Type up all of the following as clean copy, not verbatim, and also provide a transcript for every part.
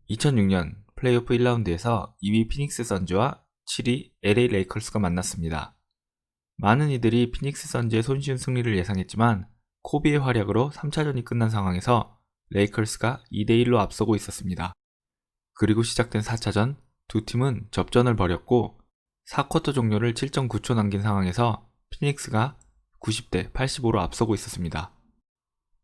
2006년 플레이오프 1라운드에서 2위 피닉스 선즈와 7위 LA 레이커스가 만났습니다. 많은 이들이 피닉스 선즈의 손쉬운 승리를 예상했지만 코비의 활약으로 3차전이 끝난 상황에서 레이커스가 2대1로 앞서고 있었습니다. 그리고 시작된 4차전, 두 팀은 접전을 벌였고 4쿼터 종료를 7.9초 남긴 상황에서 피닉스가 90대 85로 앞서고 있었습니다.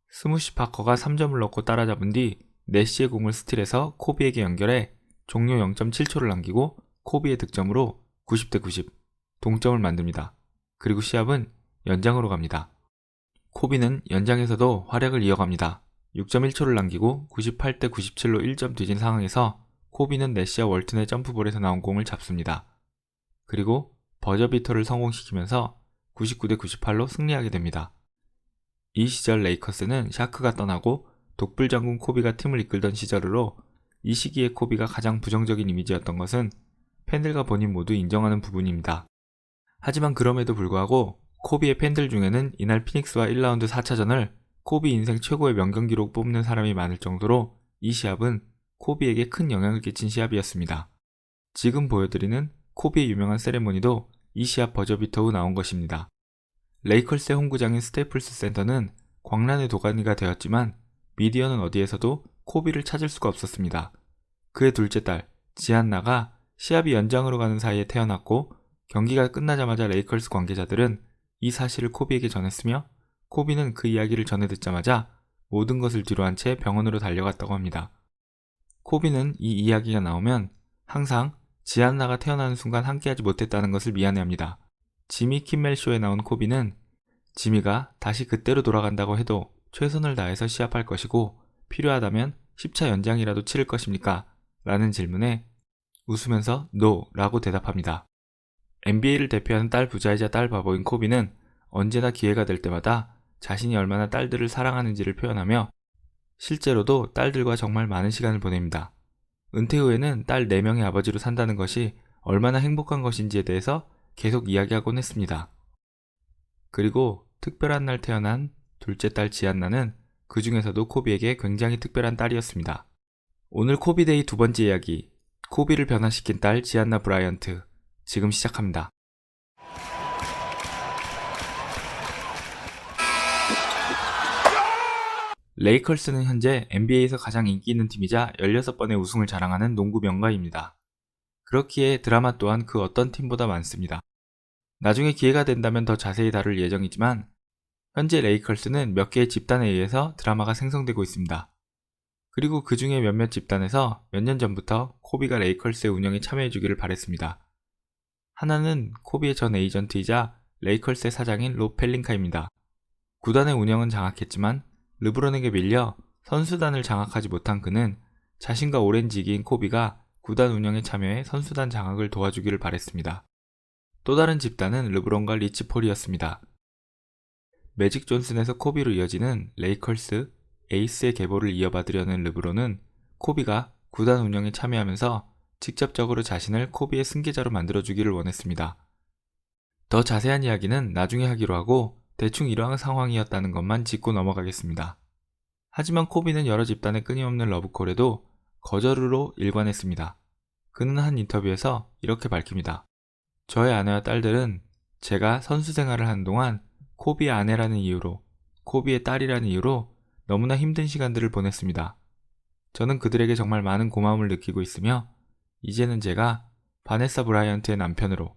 스무시 파커가 3점을 넣고 따라잡은 뒤 내시의 공을 스틸해서 코비에게 연결해 종료 0.7초를 남기고 코비의 득점으로 90대 90 동점을 만듭니다. 그리고 시합은 연장으로 갑니다. 코비는 연장에서도 활약을 이어갑니다. 6.1초를 남기고 98대 97로 1점 뒤진 상황에서 코비는 내시와 월튼의 점프볼에서 나온 공을 잡습니다. 그리고 버저비터를 성공시키면서 99대 98로 승리하게 됩니다. 이 시절 레이커스는 샤크가 떠나고 독불장군 코비가 팀을 이끌던 시절으로 이 시기에 코비가 가장 부정적인 이미지였던 것은 팬들과 본인 모두 인정하는 부분입니다. 하지만 그럼에도 불구하고 코비의 팬들 중에는 이날 피닉스와 1라운드 4차전을 코비 인생 최고의 명경기로 뽑는 사람이 많을 정도로 이 시합은 코비에게 큰 영향을 끼친 시합이었습니다. 지금 보여드리는 코비의 유명한 세레모니도 이 시합 버저비터 후 나온 것입니다. 레이컬스의 홈구장인 스테이플스 센터는 광란의 도가니가 되었지만 미디어는 어디에서도 코비를 찾을 수가 없었습니다. 그의 둘째 딸 지안나가 시합이 연장으로 가는 사이에 태어났고 경기가 끝나자마자 레이컬스 관계자들은 이 사실을 코비에게 전했으며 코비는 그 이야기를 전해 듣자마자 모든 것을 뒤로한 채 병원으로 달려갔다고 합니다. 코비는 이 이야기가 나오면 항상 지안나가 태어나는 순간 함께하지 못했다는 것을 미안해합니다. 지미 킴멜 쇼에 나온 코비는 지미가 다시 그때로 돌아간다고 해도 최선을 다해서 시합할 것이고 필요하다면 10차 연장이라도 치를 것입니까? 라는 질문에 웃으면서 No 라고 대답합니다. NBA를 대표하는 딸 부자이자 딸 바보인 코비는 언제나 기회가 될 때마다 자신이 얼마나 딸들을 사랑하는지를 표현하며 실제로도 딸들과 정말 많은 시간을 보냅니다. 은퇴 후에는 딸 4명의 아버지로 산다는 것이 얼마나 행복한 것인지에 대해서 계속 이야기하곤 했습니다. 그리고 특별한 날 태어난 둘째 딸 지안나는 그 중에서도 코비에게 굉장히 특별한 딸이었습니다. 오늘 코비데이 두 번째 이야기, 코비를 변화시킨 딸 지안나 브라이언트, 지금 시작합니다. 레이컬스는 현재 NBA에서 가장 인기 있는 팀이자 16번의 우승을 자랑하는 농구 명가입니다. 그렇기에 드라마 또한 그 어떤 팀보다 많습니다. 나중에 기회가 된다면 더 자세히 다룰 예정이지만 현재 레이컬스는 몇 개의 집단에 의해서 드라마가 생성되고 있습니다. 그리고 그 중에 몇몇 집단에서 몇 년 전부터 코비가 레이컬스의 운영에 참여해주기를 바랬습니다. 하나는 코비의 전 에이전트이자 레이컬스의 사장인 롭 펠린카입니다. 구단의 운영은 장악했지만 르브론에게 밀려 선수단을 장악하지 못한 그는 자신과 오랜 지기인 코비가 구단 운영에 참여해 선수단 장악을 도와주기를 바랬습니다. 또 다른 집단은 르브론과 리치 폴이었습니다. 매직 존슨에서 코비로 이어지는 레이컬스 에이스의 계보를 이어받으려는 르브론은 코비가 구단 운영에 참여하면서 직접적으로 자신을 코비의 승계자로 만들어주기를 원했습니다. 더 자세한 이야기는 나중에 하기로 하고 대충 이러한 상황이었다는 것만 짚고 넘어가겠습니다. 하지만 코비는 여러 집단의 끊임없는 러브콜에도 거절으로 일관했습니다. 그는 한 인터뷰에서 이렇게 밝힙니다. 저의 아내와 딸들은 제가 선수 생활을 하는 동안 코비의 아내라는 이유로, 코비의 딸이라는 이유로 너무나 힘든 시간들을 보냈습니다. 저는 그들에게 정말 많은 고마움을 느끼고 있으며 이제는 제가 바네사 브라이언트의 남편으로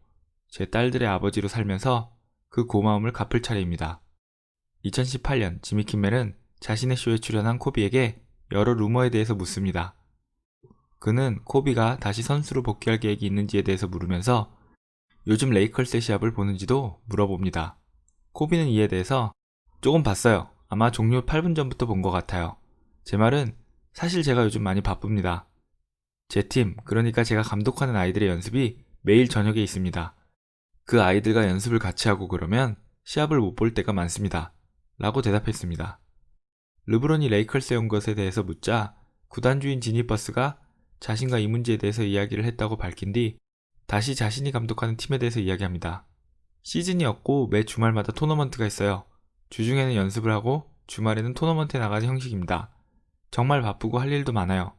제 딸들의 아버지로 살면서 그 고마움을 갚을 차례입니다. 2018년 지미 킴멜은 자신의 쇼에 출연한 코비에게 여러 루머에 대해서 묻습니다. 그는 코비가 다시 선수로 복귀할 계획이 있는지에 대해서 물으면서 요즘 레이컬스의 시합을 보는지도 물어봅니다. 코비는 이에 대해서 조금 봤어요. 아마 종료 8분 전부터 본 것 같아요. 제 말은 사실 제가 요즘 많이 바쁩니다. 제 팀, 그러니까 제가 감독하는 아이들의 연습이 매일 저녁에 있습니다. 그 아이들과 연습을 같이 하고 그러면 시합을 못 볼 때가 많습니다. 라고 대답했습니다. 르브론이 레이컬스에 온 것에 대해서 묻자 구단주인 지니 버스가 자신과 이 문제에 대해서 이야기를 했다고 밝힌 뒤 다시 자신이 감독하는 팀에 대해서 이야기합니다. 시즌이 없고 매 주말마다 토너먼트가 있어요. 주중에는 연습을 하고 주말에는 토너먼트에 나가는 형식입니다. 정말 바쁘고 할 일도 많아요.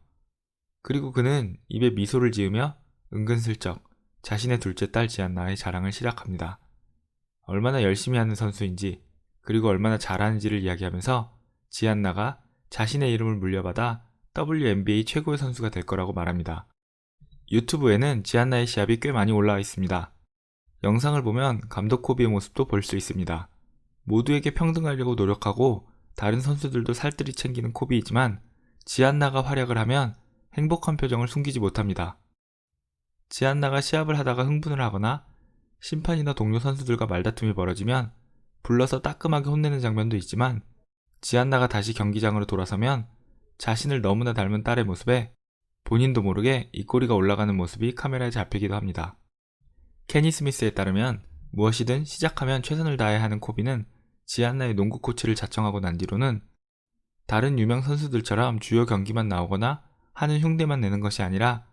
그리고 그는 입에 미소를 지으며 은근슬쩍 자신의 둘째 딸 지안나의 자랑을 시작합니다. 얼마나 열심히 하는 선수인지 그리고 얼마나 잘하는지를 이야기하면서 지안나가 자신의 이름을 물려받아 WNBA 최고의 선수가 될 거라고 말합니다. 유튜브에는 지안나의 시합이 꽤 많이 올라와 있습니다. 영상을 보면 감독 코비의 모습도 볼 수 있습니다. 모두에게 평등하려고 노력하고 다른 선수들도 살뜰히 챙기는 코비이지만 지안나가 활약을 하면 행복한 표정을 숨기지 못합니다. 지안나가 시합을 하다가 흥분을 하거나 심판이나 동료 선수들과 말다툼이 벌어지면 불러서 따끔하게 혼내는 장면도 있지만 지안나가 다시 경기장으로 돌아서면 자신을 너무나 닮은 딸의 모습에 본인도 모르게 입꼬리가 올라가는 모습이 카메라에 잡히기도 합니다. 케니 스미스에 따르면 무엇이든 시작하면 최선을 다해야 하는 코비는 지안나의 농구 코치를 자청하고 난 뒤로는 다른 유명 선수들처럼 주요 경기만 나오거나 하는 흉내만 내는 것이 아니라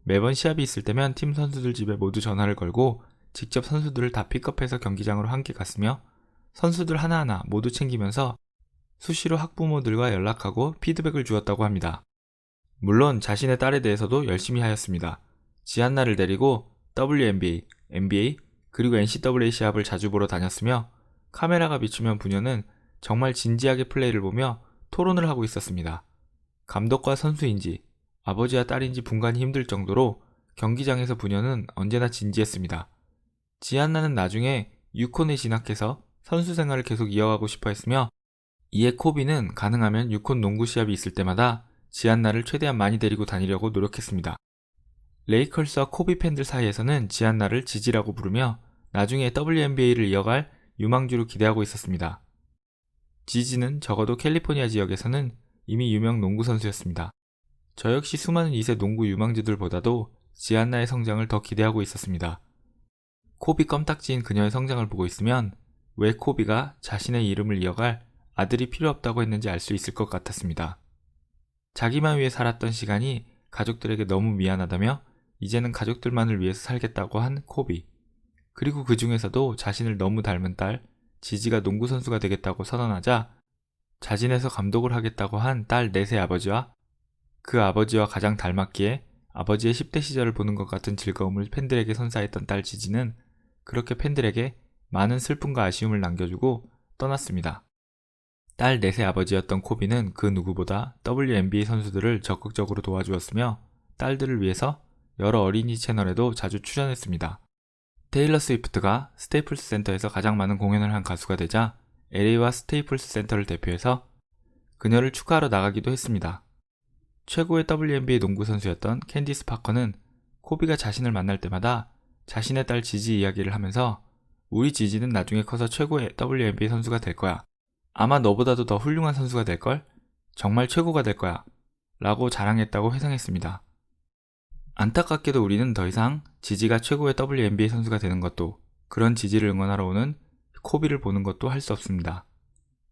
매번 시합이 있을 때면 팀 선수들 집에 모두 전화를 걸고 직접 선수들을 다 픽업해서 경기장으로 함께 갔으며 선수들 하나하나 모두 챙기면서 수시로 학부모들과 연락하고 피드백을 주었다고 합니다. 물론 자신의 딸에 대해서도 열심히 하였습니다. 지안나를 데리고 WNBA, NBA, 그리고 NCAA 시합을 자주 보러 다녔으며 카메라가 비추면 부녀는 정말 진지하게 플레이를 보며 토론을 하고 있었습니다. 감독과 선수인지 아버지와 딸인지 분간이 힘들 정도로 경기장에서 부녀는 언제나 진지했습니다. 지안나는 나중에 유콘에 진학해서 선수 생활을 계속 이어가고 싶어 했으며 이에 코비는 가능하면 유콘 농구 시합이 있을 때마다 지안나를 최대한 많이 데리고 다니려고 노력했습니다. 레이컬스와 코비 팬들 사이에서는 지안나를 지지라고 부르며 나중에 WNBA를 이어갈 유망주로 기대하고 있었습니다. 지지는 적어도 캘리포니아 지역에서는 이미 유명 농구 선수였습니다. 저 역시 수많은 2세 농구 유망주들보다도 지안나의 성장을 더 기대하고 있었습니다. 코비 껌딱지인 그녀의 성장을 보고 있으면 왜 코비가 자신의 이름을 이어갈 아들이 필요 없다고 했는지 알 수 있을 것 같았습니다. 자기만 위해 살았던 시간이 가족들에게 너무 미안하다며 이제는 가족들만을 위해서 살겠다고 한 코비. 그리고 그 중에서도 자신을 너무 닮은 딸 지지가 농구 선수가 되겠다고 선언하자 자진해서 감독을 하겠다고 한 딸 넷의 아버지와 그 아버지와 가장 닮았기에 아버지의 10대 시절을 보는 것 같은 즐거움을 팬들에게 선사했던 딸 지지는 그렇게 팬들에게 많은 슬픔과 아쉬움을 남겨주고 떠났습니다. 딸 넷의 아버지였던 코비는 그 누구보다 WNBA 선수들을 적극적으로 도와주었으며 딸들을 위해서 여러 어린이 채널에도 자주 출연했습니다. 테일러 스위프트가 스테이플스 센터에서 가장 많은 공연을 한 가수가 되자 LA와 스테이플스 센터를 대표해서 그녀를 축하하러 나가기도 했습니다. 최고의 WNBA 농구 선수였던 캔디스 파커는 코비가 자신을 만날 때마다 자신의 딸 지지 이야기를 하면서 우리 지지는 나중에 커서 최고의 WNBA 선수가 될 거야. 아마 너보다도 더 훌륭한 선수가 될걸? 정말 최고가 될 거야. 라고 자랑했다고 회상했습니다. 안타깝게도 우리는 더 이상 지지가 최고의 WNBA 선수가 되는 것도 그런 지지를 응원하러 오는 코비를 보는 것도 할 수 없습니다.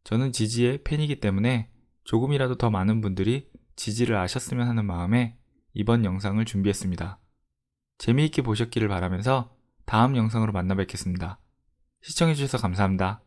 저는 지지의 팬이기 때문에 조금이라도 더 많은 분들이 지지를 아셨으면 하는 마음에 이번 영상을 준비했습니다. 재미있게 보셨기를 바라면서 다음 영상으로 만나 뵙겠습니다. 시청해주셔서 감사합니다.